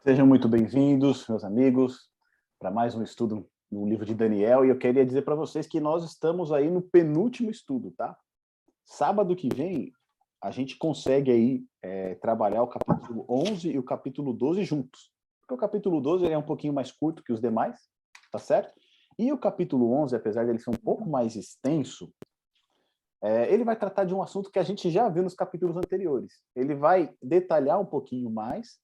Sejam muito bem-vindos, meus amigos, para mais um estudo no livro de Daniel. E eu queria dizer para vocês que nós estamos aí no penúltimo estudo, tá? Sábado que vem, a gente consegue aí trabalhar o capítulo 11 e o capítulo 12 juntos. Porque o capítulo 12 ele é um pouquinho mais curto que os demais, tá certo? E o capítulo 11, apesar de ele ser um pouco mais extenso, ele vai tratar de um assunto que a gente já viu nos capítulos anteriores. Ele vai detalhar um pouquinho mais,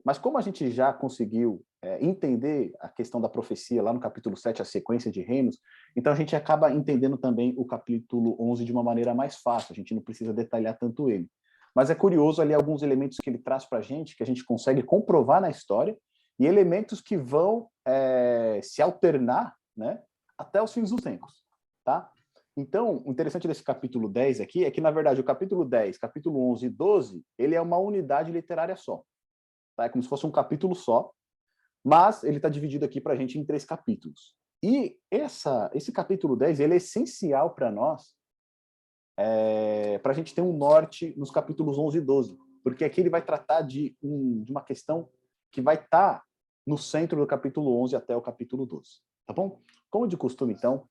mas como a gente já conseguiu entender a questão da profecia lá no capítulo 7, a sequência de reinos, então a gente acaba entendendo também o capítulo 11 de uma maneira mais fácil, a gente não precisa detalhar tanto ele. Mas é curioso ali alguns elementos que ele traz para a gente, que a gente consegue comprovar na história, e elementos que vão se alternar, né, até os fins dos tempos, tá? Então, o interessante desse capítulo 10 aqui é que, na verdade, o capítulo 10, capítulo 11 e 12, ele é uma unidade literária só. Tá? É como se fosse um capítulo só, mas ele está dividido aqui para a gente em 3 capítulos. E esse capítulo 10 ele é essencial para nós, para a gente ter um norte nos capítulos 11 e 12, porque aqui ele vai tratar de uma questão que vai estar no centro do capítulo 11 até o capítulo 12. Tá bom? Como de costume, então,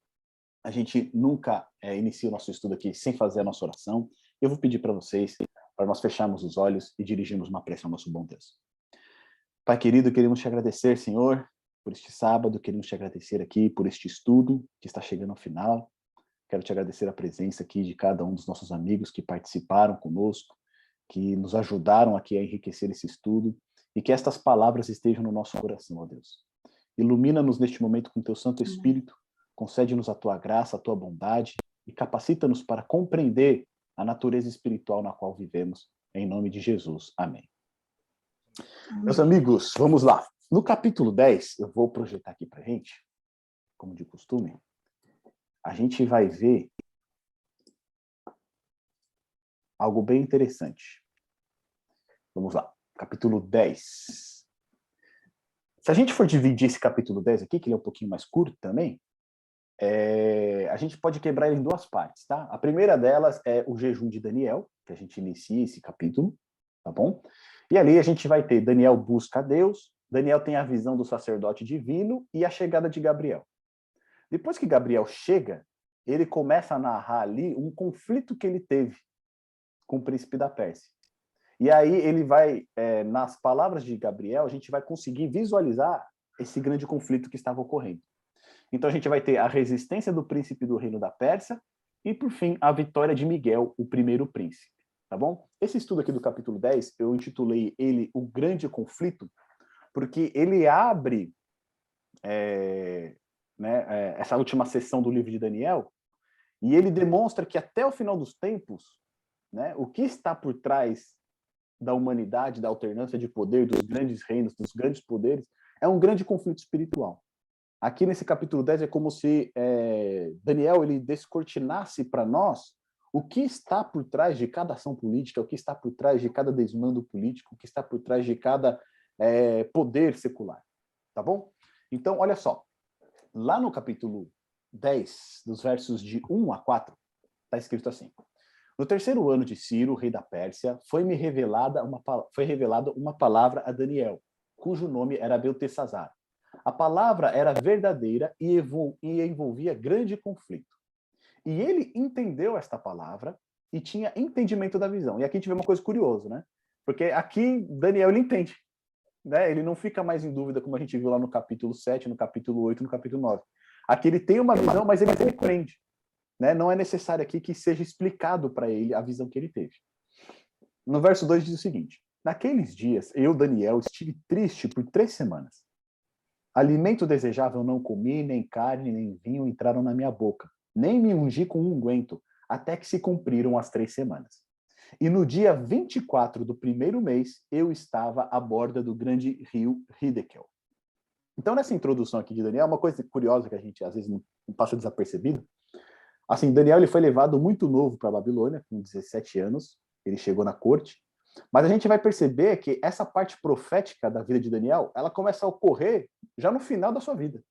a gente nunca inicia o nosso estudo aqui sem fazer a nossa oração. Eu vou pedir para vocês, para nós fecharmos os olhos e dirigirmos uma prece ao nosso bom Deus. Pai querido, queremos te agradecer, Senhor, por este sábado, queremos te agradecer aqui por este estudo que está chegando ao final. Quero te agradecer a presença aqui de cada um dos nossos amigos que participaram conosco, que nos ajudaram aqui a enriquecer esse estudo, e que estas palavras estejam no nosso coração, ó Deus. Ilumina-nos neste momento com teu Santo Espírito, concede-nos a tua graça, a tua bondade, e capacita-nos para compreender a natureza espiritual na qual vivemos, em nome de Jesus. Amém. Meus amigos, vamos lá. No capítulo 10, eu vou projetar aqui para a gente, como de costume, a gente vai ver algo bem interessante. Vamos lá, capítulo 10. Se a gente for dividir esse capítulo 10 aqui, que ele é um pouquinho mais curto também, a gente pode quebrar ele em 2 partes, tá? A primeira delas é o jejum de Daniel, que a gente inicia esse capítulo, tá bom? E ali a gente vai ter Daniel busca a Deus, Daniel tem a visão do sacerdote divino e a chegada de Gabriel. Depois que Gabriel chega, ele começa a narrar ali um conflito que ele teve com o príncipe da Pérsia. E aí ele vai, nas palavras de Gabriel, a gente vai conseguir visualizar esse grande conflito que estava ocorrendo. Então a gente vai ter a resistência do príncipe do reino da Pérsia e, por fim, a vitória de Miguel, o primeiro príncipe. Tá bom? Esse estudo aqui do capítulo 10, eu intitulei ele O Grande Conflito, porque ele abre essa última sessão do livro de Daniel e ele demonstra que até o final dos tempos, né, o que está por trás da humanidade, da alternância de poder, dos grandes reinos, dos grandes poderes, é um grande conflito espiritual. Aqui nesse capítulo 10 é como se Daniel ele descortinasse para nós o que está por trás de cada ação política, o que está por trás de cada desmando político, o que está por trás de cada poder secular. Tá bom? Então, olha só. Lá no capítulo 10, dos versos de 1 a 4, está escrito assim: No terceiro ano de Ciro, rei da Pérsia, foi revelada uma palavra a Daniel, cujo nome era Beltesazar. A palavra era verdadeira e envolvia grande conflito. E ele entendeu esta palavra e tinha entendimento da visão. E aqui a gente vê uma coisa curiosa, né? Porque aqui Daniel ele entende. Né? Ele não fica mais em dúvida, como a gente viu lá no capítulo 7, no capítulo 8, no capítulo 9. Aqui ele tem uma visão, mas ele compreende. Né? Não é necessário aqui que seja explicado para ele a visão que ele teve. No verso 2 diz o seguinte: Naqueles dias, eu, Daniel, estive triste por 3 semanas. Alimento desejável não comi, nem carne, nem vinho entraram na minha boca, nem me ungi com unguento, até que se cumpriram as 3 semanas. E no dia 24 do primeiro mês, eu estava à borda do grande rio Hiddekel. Então, nessa introdução aqui de Daniel, uma coisa curiosa que a gente às vezes não passa desapercebido. Assim, Daniel ele foi levado muito novo para a Babilônia, com 17 anos, ele chegou na corte, mas a gente vai perceber que essa parte profética da vida de Daniel, ela começa a ocorrer já no final da sua vida.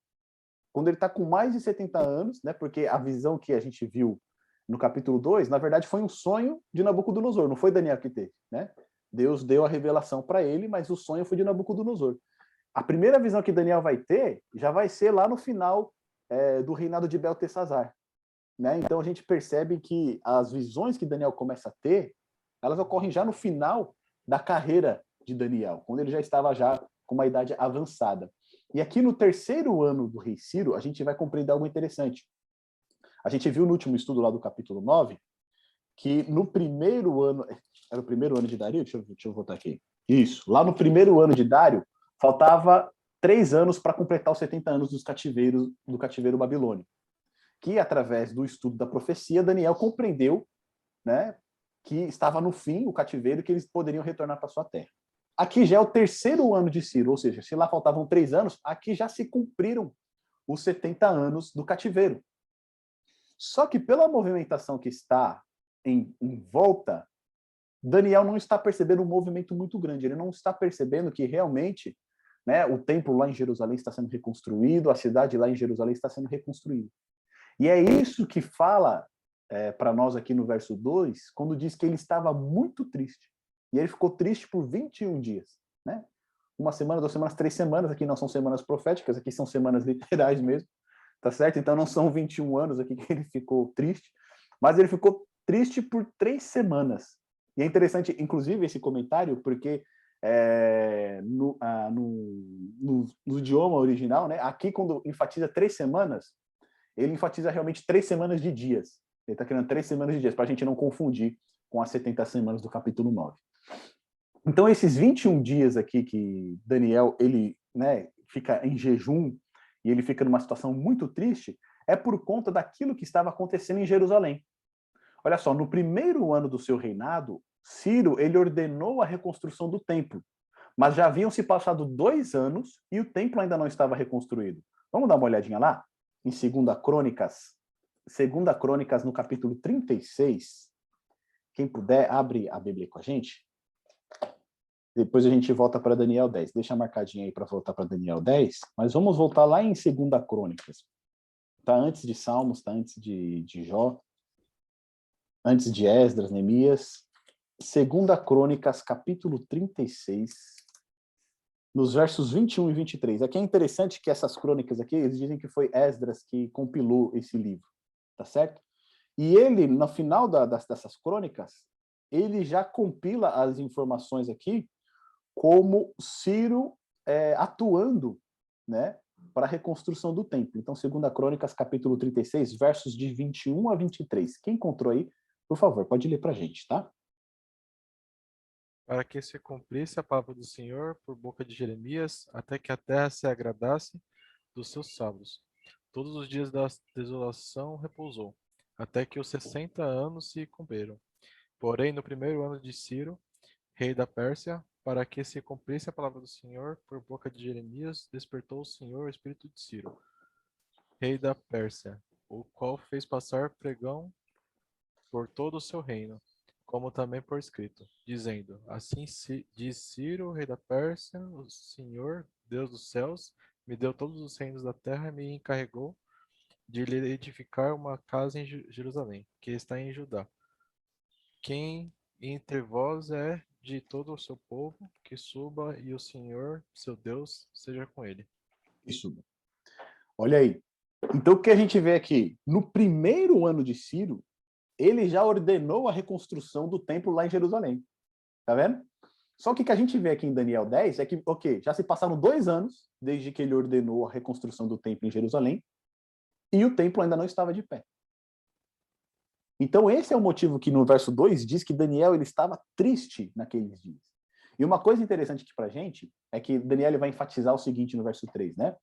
Quando ele está com mais de 70 anos, né, porque a visão que a gente viu no capítulo 2, na verdade, foi um sonho de Nabucodonosor, não foi Daniel que teve, né? Deus deu a revelação para ele, mas o sonho foi de Nabucodonosor. A primeira visão que Daniel vai ter já vai ser lá no final do reinado de Beltesazar. Né? Então a gente percebe que as visões que Daniel começa a ter, elas ocorrem já no final da carreira de Daniel, quando ele já estava já com uma idade avançada. E aqui no terceiro ano do rei Ciro, a gente vai compreender algo interessante. A gente viu no último estudo lá do capítulo 9, que no primeiro ano... Era o primeiro ano de Dário? Deixa eu voltar aqui. Isso. Lá no primeiro ano de Dário, faltava 3 anos para completar os 70 anos do cativeiro babilônico. Que, através do estudo da profecia, Daniel compreendeu, né, que estava no fim o cativeiro e que eles poderiam retornar para sua terra. Aqui já é o terceiro ano de Ciro, ou seja, se lá faltavam 3 anos, aqui já se cumpriram os 70 anos do cativeiro. Só que pela movimentação que está em volta, Daniel não está percebendo um movimento muito grande, ele não está percebendo que realmente, né, o templo lá em Jerusalém está sendo reconstruído, a cidade lá em Jerusalém está sendo reconstruída. E é isso que fala para nós aqui no verso 2, quando diz que ele estava muito triste. E ele ficou triste por 21 dias. Né? 1 semana, 2 semanas, 3 semanas. Aqui não são semanas proféticas, aqui são semanas literais mesmo. Tá certo? Então não são 21 anos aqui que ele ficou triste. Mas ele ficou triste por 3 semanas. E é interessante, inclusive, esse comentário, porque no idioma original, né, aqui quando enfatiza 3 semanas, ele enfatiza realmente 3 semanas de dias. Ele está querendo 3 semanas de dias, para a gente não confundir com as 70 semanas do capítulo 9. Então, esses 21 dias aqui que Daniel ele, né, fica em jejum e ele fica numa situação muito triste, é por conta daquilo que estava acontecendo em Jerusalém. Olha só, no primeiro ano do seu reinado, Ciro ele ordenou a reconstrução do templo, mas já haviam se passado 2 anos e o templo ainda não estava reconstruído. Vamos dar uma olhadinha lá? Em 2 Crônicas, no capítulo 36. Quem puder, abre a Bíblia com a gente. Depois a gente volta para Daniel 10. Deixa marcadinho aí para voltar para Daniel 10. Mas vamos voltar lá em 2 Crônicas. Está antes de Salmos, está antes de Jó, antes de Esdras, Neemias. 2 Crônicas, capítulo 36, nos versos 21 e 23. Aqui é interessante que essas crônicas aqui, eles dizem que foi Esdras que compilou esse livro, tá certo? E ele, no final dessas crônicas, ele já compila as informações aqui como Ciro atuando, né, para a reconstrução do templo. Então, 2 Crônicas, capítulo 36, versos de 21 a 23. Quem encontrou aí, por favor, pode ler para a gente, tá? Para que se cumprisse a palavra do Senhor por boca de Jeremias, até que a terra se agradasse dos seus sábados. Todos os dias da desolação repousou, até que os 60 anos se cumpriram. Porém, no primeiro ano de Ciro, rei da Pérsia, para que se cumprisse a palavra do Senhor por boca de Jeremias, despertou o Senhor o espírito de Ciro, rei da Pérsia, o qual fez passar pregão por todo o seu reino, como também por escrito, dizendo: Assim diz Ciro, rei da Pérsia, o Senhor, Deus dos céus, me deu todos os reinos da terra e me encarregou de lhe edificar uma casa em Jerusalém, que está em Judá. Quem entre vós é de todo o seu povo, que suba, e o Senhor, seu Deus, seja com ele. Isso. Olha aí. Então, o que a gente vê aqui? No primeiro ano de Ciro, ele já ordenou a reconstrução do templo lá em Jerusalém. Tá vendo? Só que o que a gente vê aqui em Daniel 10 é que, ok, já se passaram 2 anos desde que ele ordenou a reconstrução do templo em Jerusalém e o templo ainda não estava de pé. Então, esse é o motivo que no verso 2 diz que Daniel ele estava triste naqueles dias. E uma coisa interessante aqui para a gente é que Daniel ele vai enfatizar o seguinte no verso 3, né?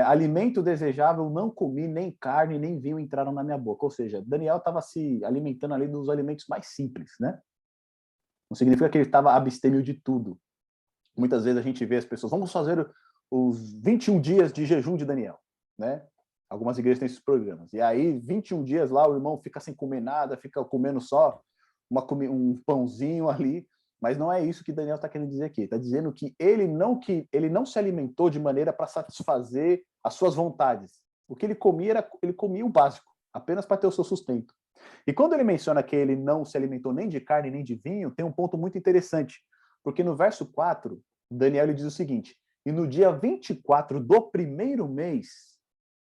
Alimento desejável não comi, nem carne, nem vinho entraram na minha boca. Ou seja, Daniel estava se alimentando ali dos alimentos mais simples, né? Não significa que ele estava abstêmio de tudo. Muitas vezes a gente vê as pessoas, vamos fazer os 21 dias de jejum de Daniel, né? Algumas igrejas têm esses programas. E aí, 21 dias lá, o irmão fica sem comer nada, fica comendo só um pãozinho ali. Mas não é isso que Daniel está querendo dizer aqui. Está dizendo que ele não se alimentou de maneira para satisfazer as suas vontades. O que ele comia ele comia o básico, apenas para ter o seu sustento. E quando ele menciona que ele não se alimentou nem de carne nem de vinho, tem um ponto muito interessante. Porque no verso 4, Daniel ele diz o seguinte: e no dia 24 do primeiro mês,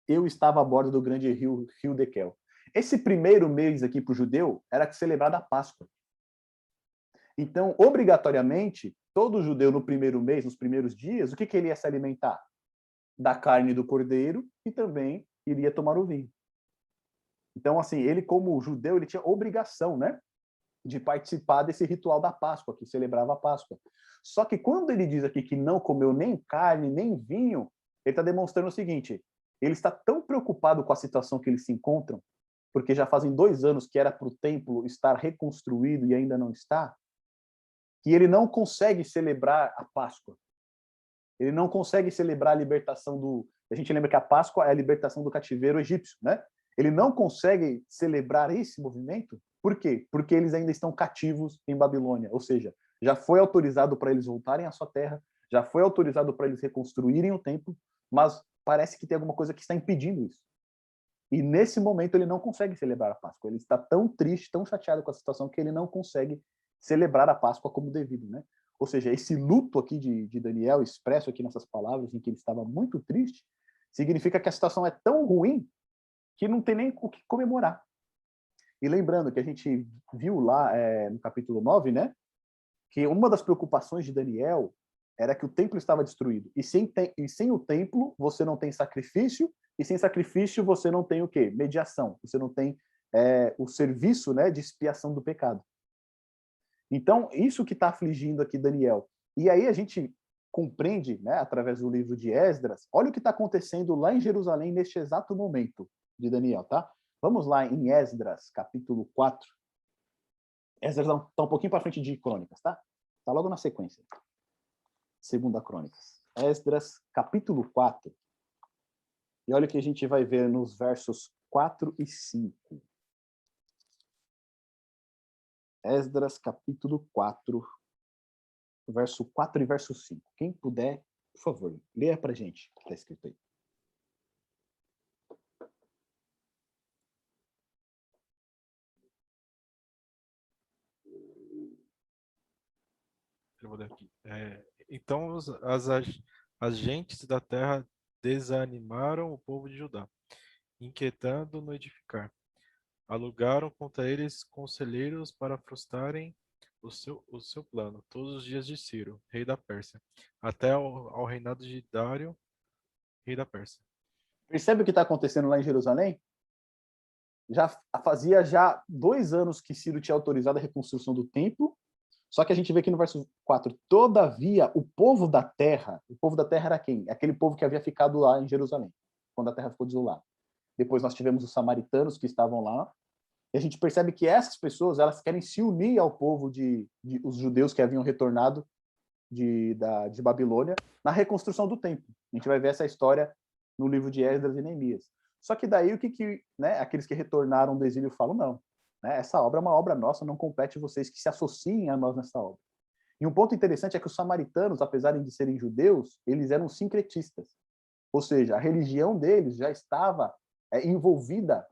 eu estava a bordo do grande rio Dequel. Esse primeiro mês aqui para o judeu era celebrada a Páscoa. Então, obrigatoriamente, todo judeu no primeiro mês, nos primeiros dias, o que ele ia se alimentar? Da carne do cordeiro e também iria tomar o vinho. Então, assim, ele como judeu, ele tinha obrigação, né, de participar desse ritual da Páscoa, que celebrava a Páscoa. Só que quando ele diz aqui que não comeu nem carne, nem vinho, ele está demonstrando o seguinte: ele está tão preocupado com a situação que eles se encontram, porque já fazem 2 anos que era para o templo estar reconstruído e ainda não está, que ele não consegue celebrar a Páscoa. Ele não consegue celebrar a libertação do... A gente lembra que a Páscoa é a libertação do cativeiro egípcio, né? Ele não consegue celebrar esse movimento. Por quê? Porque eles ainda estão cativos em Babilônia. Ou seja, já foi autorizado para eles voltarem à sua terra, já foi autorizado para eles reconstruírem o templo, mas parece que tem alguma coisa que está impedindo isso. E nesse momento ele não consegue celebrar a Páscoa. Ele está tão triste, tão chateado com a situação que ele não consegue celebrar a Páscoa como devido, né? Ou seja, esse luto aqui de Daniel, expresso aqui nessas palavras, em que ele estava muito triste, significa que a situação é tão ruim que não tem nem o que comemorar. E lembrando que a gente viu lá no capítulo 9, né, que uma das preocupações de Daniel era que o templo estava destruído. E sem o templo, você não tem sacrifício, e sem sacrifício você não tem o quê? Mediação. Você não tem o serviço, né, de expiação do pecado. Então, isso que está afligindo aqui Daniel. E aí a gente compreende, né, através do livro de Esdras, olha o que está acontecendo lá em Jerusalém neste exato momento de Daniel, tá? Vamos lá em Esdras, capítulo 4. Esdras está um pouquinho para frente de Crônicas, tá? Está logo na sequência. Segunda Crônicas. Esdras, capítulo 4. E olha o que a gente vai ver nos versos 4 e 5. Esdras, capítulo 4, verso 4 e verso 5. Quem puder, por favor, leia para a gente o que está escrito aí. Eu vou ler aqui. Então as gentes da terra desanimaram o povo de Judá, inquietando no edificar. Alugaram contra eles conselheiros para frustrarem o seu plano, todos os dias de Ciro, rei da Pérsia, até ao reinado de Dário, rei da Pérsia. Percebe o que está acontecendo lá em Jerusalém? Fazia 2 anos que Ciro tinha autorizado a reconstrução do templo, só que a gente vê aqui no verso 4, todavia o povo da terra era quem? Aquele povo que havia ficado lá em Jerusalém, quando a terra ficou desolada. Depois nós tivemos os samaritanos que estavam lá, e a gente percebe que essas pessoas, elas querem se unir ao povo os judeus que haviam retornado de Babilônia na reconstrução do templo. A gente vai ver essa história no livro de Esdras e Neemias. Só que daí o que né, aqueles que retornaram do exílio falam, não, né, essa obra é uma obra nossa, não compete vocês que se associem a nós nessa obra. E um ponto interessante é que os samaritanos, apesar de serem judeus, eles eram sincretistas. Ou seja, a religião deles já estava envolvida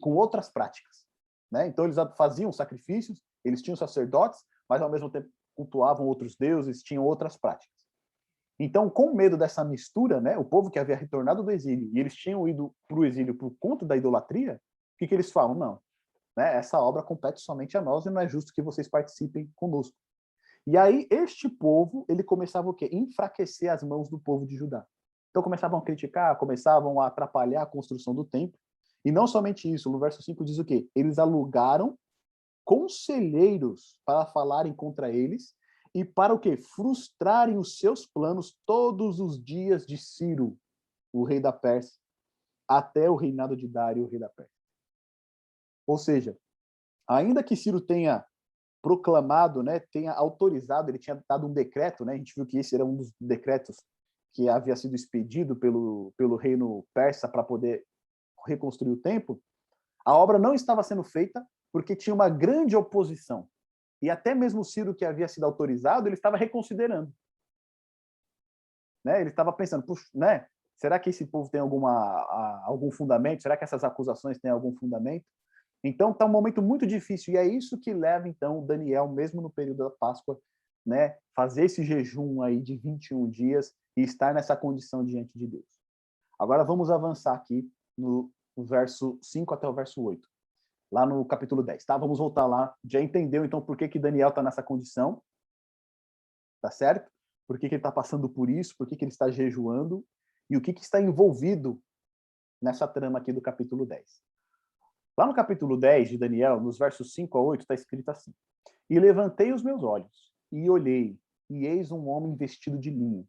com outras práticas, né? Então eles faziam sacrifícios, eles tinham sacerdotes, mas ao mesmo tempo cultuavam outros deuses, tinham outras práticas. Então, com medo dessa mistura, né, o povo que havia retornado do exílio e eles tinham ido para o exílio por conta da idolatria, o que eles falam? Não, né, essa obra compete somente a nós e não é justo que vocês participem conosco. E aí este povo, ele começava o quê? Enfraquecer as mãos do povo de Judá. Então começavam a criticar, começavam a atrapalhar a construção do templo. E não somente isso, no verso 5 diz o quê? Eles alugaram conselheiros para falarem contra eles e para o quê? Frustrarem os seus planos todos os dias de Ciro, o rei da Pérsia, até o reinado de Dário, o rei da Pérsia. Ou seja, ainda que Ciro tenha proclamado, né, tenha autorizado, ele tinha dado um decreto, né, a gente viu que esse era um dos decretos que havia sido expedido pelo reino persa para poder reconstruir o templo, a obra não estava sendo feita porque tinha uma grande oposição. E até mesmo Ciro, que havia sido autorizado, ele estava reconsiderando. Né? Ele estava pensando, puxa, né? Será que esse povo tem algum fundamento? Será que essas acusações têm algum fundamento? Então está um momento muito difícil, e é isso que leva, então, Daniel, mesmo no período da Páscoa, né, fazer esse jejum aí de 21 dias e estar nessa condição diante de Deus. Agora vamos avançar aqui no verso 5 até o verso 8. Lá no capítulo 10, tá? Vamos voltar lá. Já entendeu, então, por que Daniel está nessa condição? Tá certo? Por que ele está passando por isso? Por que ele está jejuando? E o que está envolvido nessa trama aqui do capítulo 10. Lá no capítulo 10 de Daniel, nos versos 5 a 8, está escrito assim: E levantei os meus olhos, e olhei, e eis um homem vestido de linho,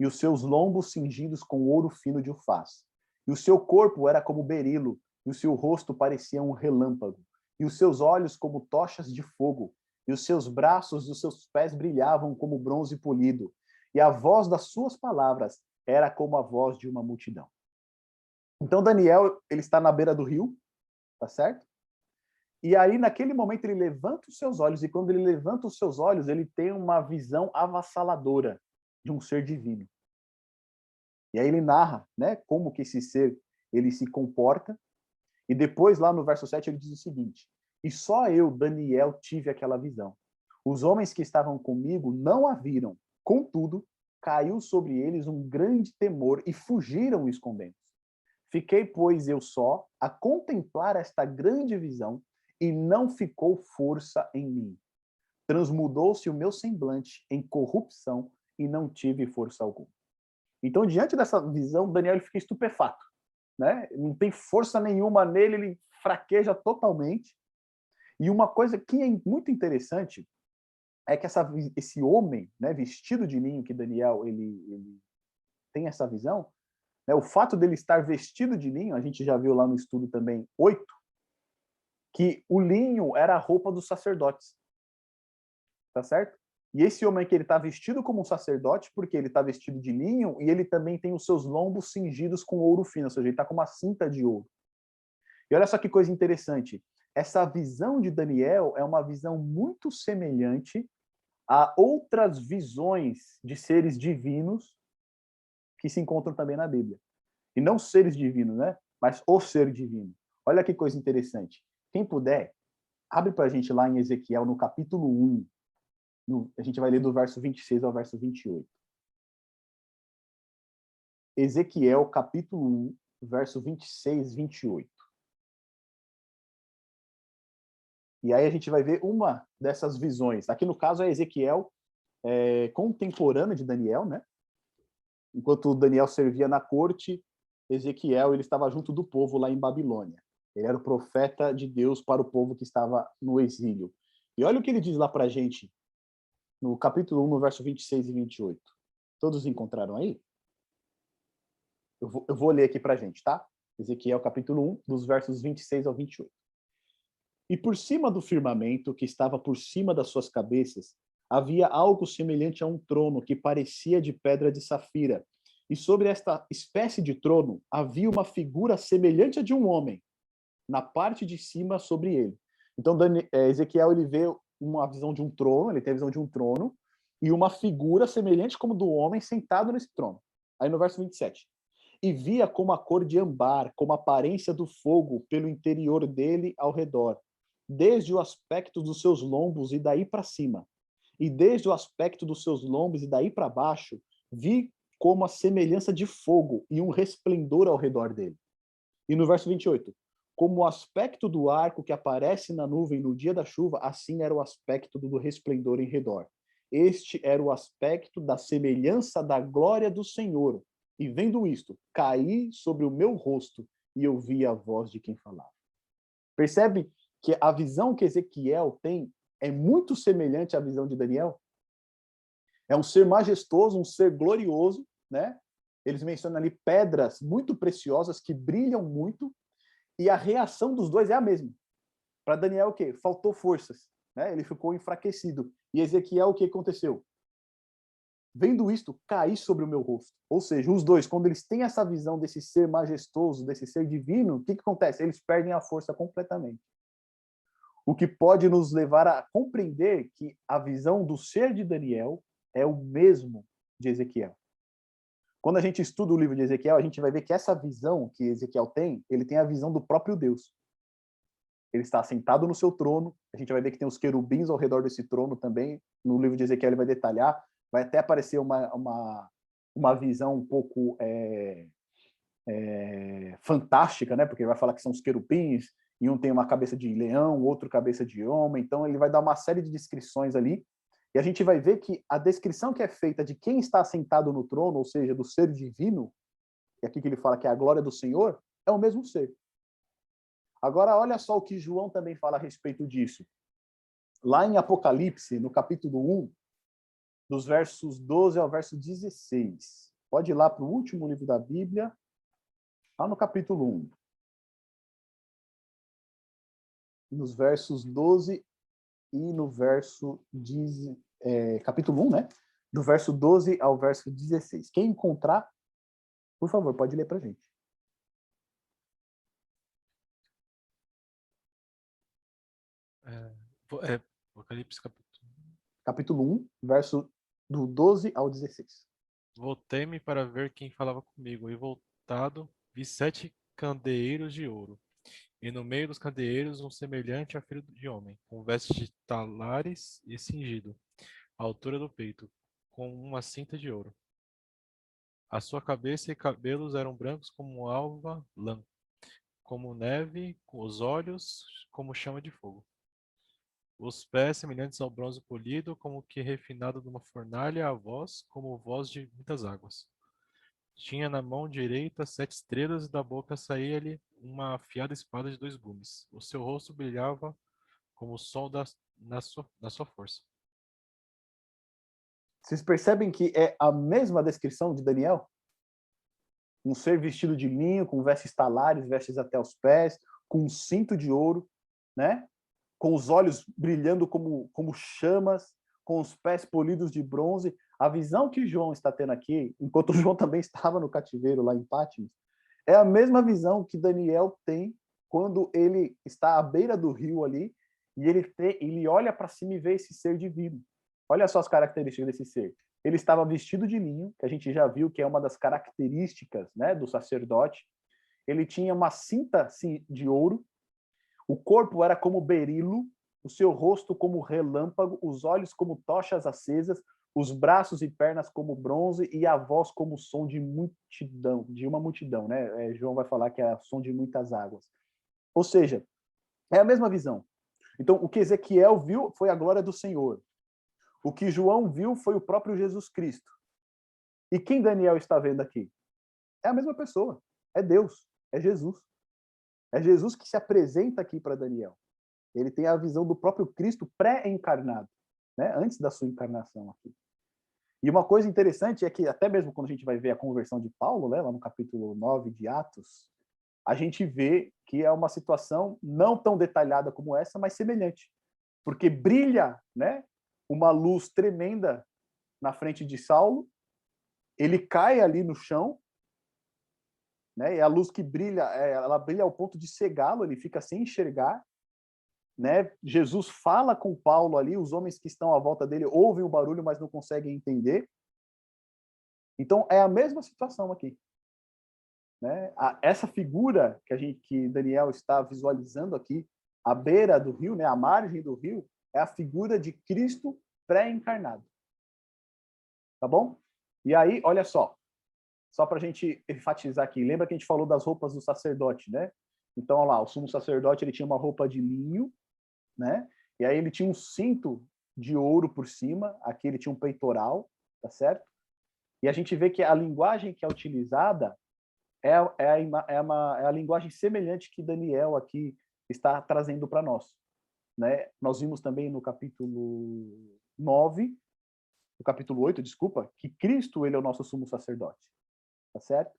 e os seus lombos cingidos com ouro fino de ufaz. E o seu corpo era como berilo, e o seu rosto parecia um relâmpago, e os seus olhos como tochas de fogo, e os seus braços e os seus pés brilhavam como bronze polido, e a voz das suas palavras era como a voz de uma multidão. Então Daniel, ele está na beira do rio, tá certo? E aí, naquele momento, ele levanta os seus olhos, e quando ele levanta os seus olhos, ele tem uma visão avassaladora de um ser divino. E aí ele narra, né, como que esse ser, ele se comporta, e depois, lá no verso 7, ele diz o seguinte: E só eu, Daniel, tive aquela visão. Os homens que estavam comigo não a viram. Contudo, caiu sobre eles um grande temor e fugiram escondendo. Fiquei, pois, eu só a contemplar esta grande visão, e não ficou força em mim. Transmudou-se o meu semblante em corrupção, e não tive força alguma. Então, diante dessa visão, Daniel fica estupefato, né? Não tem força nenhuma nele, ele fraqueja totalmente. E uma coisa que é muito interessante é que esse homem, né, vestido de linho, que Daniel ele tem essa visão, né, o fato dele estar vestido de linho, a gente já viu lá no estudo também 8, que o linho era a roupa dos sacerdotes, tá certo? E esse homem aqui, ele está vestido como um sacerdote, porque ele está vestido de linho, e ele também tem os seus lombos cingidos com ouro fino, ou seja, ele está com uma cinta de ouro. E olha só que coisa interessante, essa visão de Daniel é uma visão muito semelhante a outras visões de seres divinos que se encontram também na Bíblia. E não seres divinos, né? Mas o ser divino. Olha que coisa interessante. Quem puder, abre para a gente lá em Ezequiel, no capítulo 1. A gente vai ler do verso 26 ao verso 28. Ezequiel, capítulo 1, verso 26, 28. E aí a gente vai ver uma dessas visões. Aqui no caso é Ezequiel, contemporâneo de Daniel, né? Enquanto Daniel servia na corte, Ezequiel ele estava junto do povo lá em Babilônia. Ele era o profeta de Deus para o povo que estava no exílio. E olha o que ele diz lá para a gente, no capítulo 1, no verso 26 e 28. Todos encontraram aí? Eu vou ler aqui para a gente, tá? Ezequiel, capítulo 1, dos versos 26 ao 28. E por cima do firmamento, que estava por cima das suas cabeças, havia algo semelhante a um trono que parecia de pedra de safira. E sobre esta espécie de trono havia uma figura semelhante a de um homem, na parte de cima sobre ele. Então Ezequiel ele vê uma visão de um trono, ele tem a visão de um trono, e uma figura semelhante como do homem sentado nesse trono. Aí no verso 27. E via como a cor de âmbar, como a aparência do fogo pelo interior dele ao redor, desde o aspecto dos seus lombos e daí para cima. E desde o aspecto dos seus lombos e daí para baixo, vi como a semelhança de fogo e um resplendor ao redor dele. E no verso 28, como o aspecto do arco que aparece na nuvem no dia da chuva, assim era o aspecto do resplendor em redor. Este era o aspecto da semelhança da glória do Senhor. E vendo isto, caí sobre o meu rosto e ouvi a voz de quem falava. Percebe que a visão que Ezequiel tem é muito semelhante à visão de Daniel? É um ser majestoso, um ser glorioso, né? Eles mencionam ali pedras muito preciosas que brilham muito, e a reação dos dois é a mesma. Para Daniel, o quê? Faltou forças, né? Ele ficou enfraquecido. E Ezequiel, o que aconteceu? Vendo isto, caí sobre o meu rosto. Ou seja, os dois, quando eles têm essa visão desse ser majestoso, desse ser divino, o que acontece? Eles perdem a força completamente. O que pode nos levar a compreender que a visão do ser de Daniel é o mesmo de Ezequiel. Quando a gente estuda o livro de Ezequiel, a gente vai ver que essa visão que Ezequiel tem, ele tem a visão do próprio Deus. ele está sentado no seu trono. A gente vai ver que tem os querubins ao redor desse trono também. No livro de Ezequiel ele vai detalhar. Vai até aparecer uma visão um pouco fantástica, né? Porque ele vai falar que são os querubins, e um tem uma cabeça de leão, outro cabeça de homem. Então ele vai dar uma série de descrições ali. E a gente vai ver que a descrição que é feita de quem está sentado no trono, ou seja, do ser divino, e aqui que ele fala que é a glória do Senhor, é o mesmo ser. Agora, olha só o que João também fala a respeito disso. Lá em Apocalipse, no capítulo 1, dos versos 12 ao verso 16. Pode ir lá para o último livro da Bíblia, lá no capítulo 1. Nos versos 12 e no verso capítulo 1, né? Do verso 12 ao verso 16. Quem encontrar, por favor, pode ler para a gente. Apocalipse Capítulo 1, verso do 12 ao 16. Voltei-me para ver quem falava comigo, e voltado, vi 7 candeeiros de ouro, e no meio dos candeeiros um semelhante a filho de homem, com vestes de talares e cingido, à altura do peito, com uma cinta de ouro. A sua cabeça e cabelos eram brancos como alva lã, como neve, com os olhos como chama de fogo. Os pés semelhantes ao bronze polido, como que refinado numa fornalha, a voz como voz de muitas águas. Tinha na mão direita 7 estrelas e da boca saía-lhe uma afiada espada de 2 gumes. O seu rosto brilhava como o sol na sua força. Vocês percebem que é a mesma descrição de Daniel? Um ser vestido de linho, com vestes talares, vestes até os pés, com um cinto de ouro, né? Com os olhos brilhando como chamas, com os pés polidos de bronze. A visão que João está tendo aqui, enquanto João também estava no cativeiro lá em Pátimos, é a mesma visão que Daniel tem quando ele está à beira do rio ali e ele olha para cima e vê esse ser divino. Olha só as características desse ser. Ele estava vestido de linho, que a gente já viu que é uma das características, né, do sacerdote. Ele tinha uma cinta de ouro. O corpo era como berilo, o seu rosto como relâmpago, os olhos como tochas acesas, os braços e pernas como bronze e a voz como som de multidão, de uma multidão, né? João vai falar que é o som de muitas águas. Ou seja, é a mesma visão. Então, o que Ezequiel viu foi a glória do Senhor. O que João viu foi o próprio Jesus Cristo. E quem Daniel está vendo aqui? É a mesma pessoa. É Deus. É Jesus. É Jesus que se apresenta aqui para Daniel. Ele tem a visão do próprio Cristo pré-encarnado, né? Antes da sua encarnação aqui. E uma coisa interessante é que, até mesmo quando a gente vai ver a conversão de Paulo, né, lá no capítulo 9 de Atos, a gente vê que é uma situação não tão detalhada como essa, mas semelhante. Porque brilha, né, uma luz tremenda na frente de Saulo, ele cai ali no chão, né, e a luz que brilha, ela brilha ao ponto de cegá-lo, ele fica sem enxergar, né? Jesus fala com Paulo ali, os homens que estão à volta dele ouvem o barulho, mas não conseguem entender. Então é a mesma situação aqui, né? Essa figura que Daniel está visualizando aqui, à beira do rio, né, à margem do rio, é a figura de Cristo pré-encarnado. Tá bom? E aí, olha só para a gente enfatizar aqui, lembra que a gente falou das roupas do sacerdote, né? Então, olha lá, o sumo sacerdote ele tinha uma roupa de linho, né? E aí ele tinha um cinto de ouro por cima, aqui ele tinha um peitoral, tá certo? E a gente vê que a linguagem que é utilizada é a linguagem semelhante que Daniel aqui está trazendo para nós, né? Nós vimos também no capítulo 9, no capítulo 8, desculpa, que Cristo ele é o nosso sumo sacerdote, tá certo?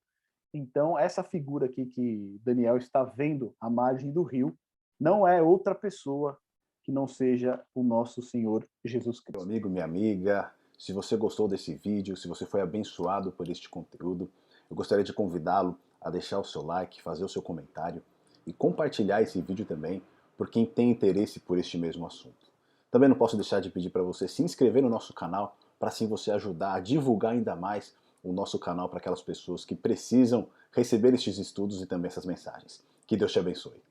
Então, essa figura aqui que Daniel está vendo à margem do rio não é outra pessoa que não seja o nosso Senhor Jesus Cristo. Meu amigo, minha amiga, se você gostou desse vídeo, se você foi abençoado por este conteúdo, eu gostaria de convidá-lo a deixar o seu like, fazer o seu comentário e compartilhar esse vídeo também por quem tem interesse por este mesmo assunto. Também não posso deixar de pedir para você se inscrever no nosso canal, para assim você ajudar a divulgar ainda mais o nosso canal para aquelas pessoas que precisam receber estes estudos e também essas mensagens. Que Deus te abençoe.